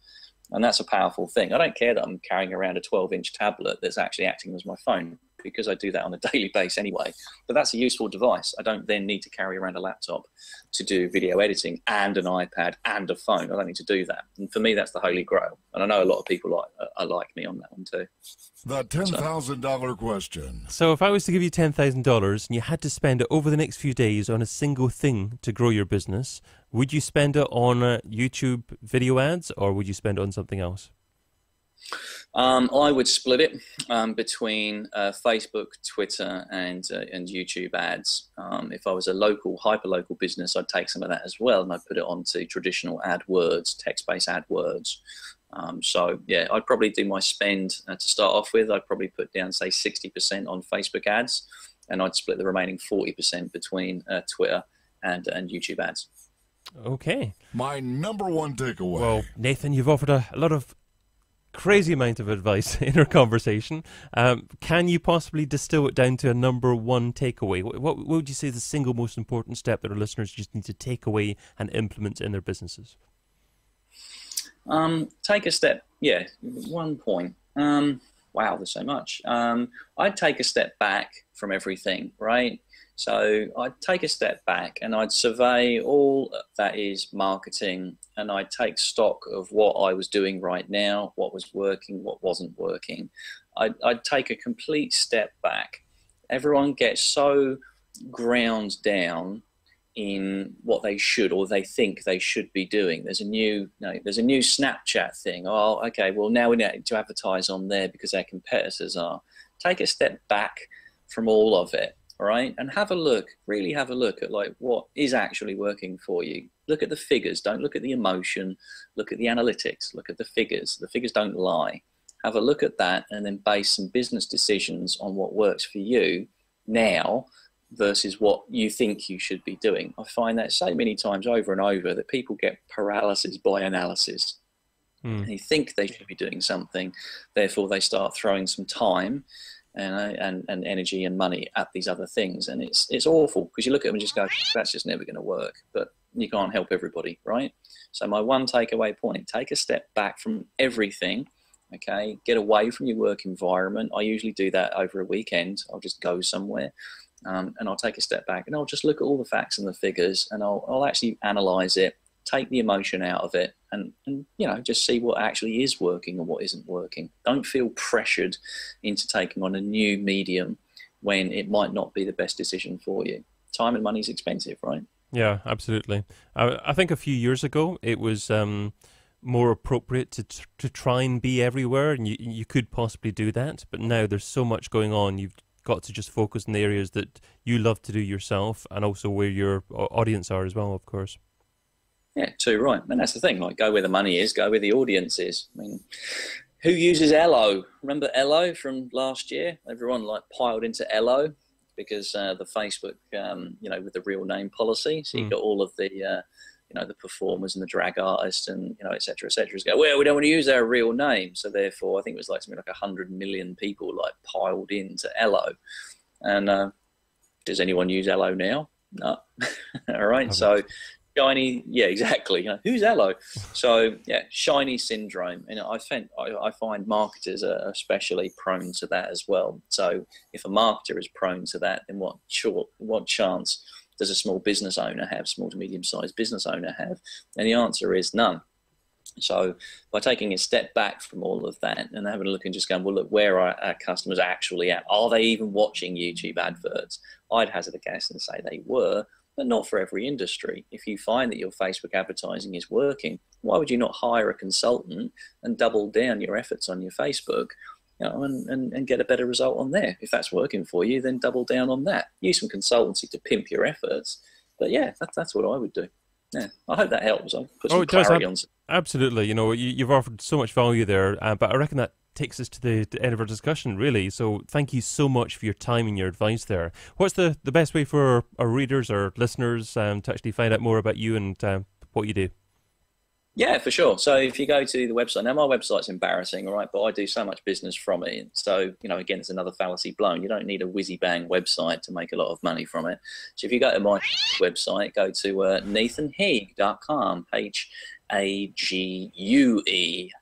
And that's a powerful thing. I don't care that I'm carrying around a 12-inch tablet that's actually acting as my phone, because I do that on a daily basis anyway. But that's a useful device. I don't then need to carry around a laptop to do video editing and an iPad and a phone. I don't need to do that. And for me, that's the holy grail. And I know a lot of people like me on that one too. The $10,000 question. So if I was to give you $10,000 and you had to spend it over the next few days on a single thing to grow your business, would you spend it on YouTube video ads, or would you spend it on something else? I would split it between Facebook, Twitter, and YouTube ads. If I was a local, hyper-local business, I'd take some of that as well, and I'd put it onto traditional AdWords, text-based AdWords. So, yeah, I'd probably do my spend to start off with. I'd probably put down, say, 60% on Facebook ads, and I'd split the remaining 40% between Twitter and YouTube ads. Okay. My number one takeaway. Well, Nathan, you've offered a lot of crazy amount of advice in our conversation. Can you possibly distill it down to a number one takeaway? What would you say is the single most important step that our listeners just need to take away and implement in their businesses? Take a step. Yeah, 1 point. Wow, there's so much. I'd take a step back from everything, right? So I'd take a step back and I'd survey all that is marketing, and I'd take stock of what I was doing right now, what was working, what wasn't working. I'd take a complete step back. Everyone gets so ground down in what they should or they think they should be doing. There's a new Snapchat thing. Oh, okay, well now we need to advertise on there because our competitors are. Take a step back from all of it. All right, and have a look, really have a look at like what is actually working for you. Look at the figures, don't look at the emotion, look at the analytics, look at the figures. The figures don't lie. Have a look at that and then base some business decisions on what works for you now versus what you think you should be doing. I find that so many times over and over that people get paralysis by analysis. They think they should be doing something, therefore they start throwing some time and energy and money at these other things, and it's awful because you look at them and just go, that's just never going to work. But you can't help everybody, right? So my one takeaway point: take a step back from everything. Okay, get away from your work environment. I usually do that over a weekend. I'll just go somewhere and I'll take a step back and I'll just look at all the facts and the figures, and I'll actually analyze it, take the emotion out of it, and you know, just see what actually is working and what isn't working. Don't feel pressured into taking on a new medium when it might not be the best decision for you. Time and money is expensive, right? Yeah, absolutely. I think a few years ago it was more appropriate to try and be everywhere, and you could possibly do that. But now there's so much going on, you've got to just focus in the areas that you love to do yourself, and also where your audience are as well, of course. Yeah, too right. And that's the thing, like, go where the money is, go where the audience is. I mean, who uses Ello? Remember Ello from last year? Everyone like piled into Ello because the Facebook, you know, with the real name policy. So you got all of the the performers and the drag artists and, et cetera, go, well, we don't want to use our real name. So therefore, I think it was like something like 100 million people like piled into Ello. And does anyone use Ello now? No. All right. So shiny, yeah, exactly. Who's Ello? So yeah, shiny syndrome. And I find marketers are especially prone to that as well. So if a marketer is prone to that, then what chance does a small business owner have, small to medium-sized business owner have? And the answer is none. So by taking a step back from all of that and having a look and just going, well, look, where are our customers actually at? Are they even watching YouTube adverts? I'd hazard a guess and say they were, but not for every industry. If you find that your Facebook advertising is working, why would you not hire a consultant and double down your efforts on your Facebook, and get a better result on there? If that's working for you, then double down on that. Use some consultancy to pimp your efforts. But yeah, that's what I would do. Yeah, I hope that helps. I'll put some clarity on. Absolutely. You've offered so much value there, but I reckon that takes us to the end of our discussion, really. So thank you so much for your time and your advice there. What's the best way for our readers or listeners to actually find out more about you and what you do? Yeah, for sure. So if you go to the website, now my website's embarrassing, all right, but I do so much business from it. So, again, it's another fallacy blown. You don't need a whizzy-bang website to make a lot of money from it. So if you go to my website, go to nathanhague.com, Hague,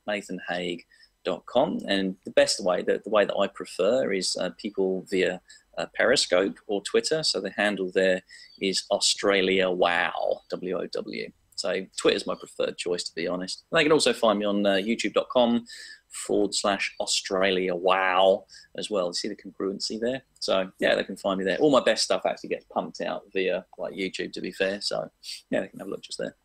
nathanhague.com. And the best way, the way that I prefer is people via Periscope or Twitter. So the handle there is Australia Wow, WOW. So Twitter's my preferred choice, to be honest. They can also find me on youtube.com/Australia Wow as well. You see the congruency there? So yeah, they can find me there. All my best stuff actually gets pumped out via YouTube, to be fair. So yeah, they can have a look just there.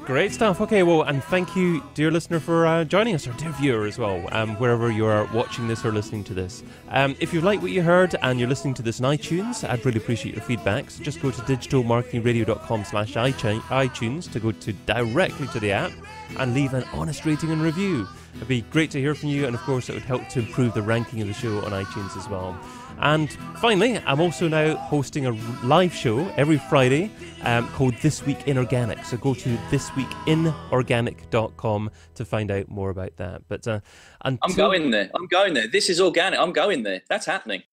Great stuff. Okay, well, and thank you, dear listener, for joining us, or dear viewer as well, wherever you are watching this or listening to this. If you like what you heard and you're listening to this on iTunes, I'd really appreciate your feedback. So just go to digitalmarketingradio.com/iTunes to go directly to the app and leave an honest rating and review. It'd be great to hear from you, and of course it would help to improve the ranking of the show on iTunes as well. And finally, I'm also now hosting a live show every Friday called This Week in Organic. So go to thisweekinorganic.com to find out more about that. But I'm going there. This is organic. I'm going there. That's happening.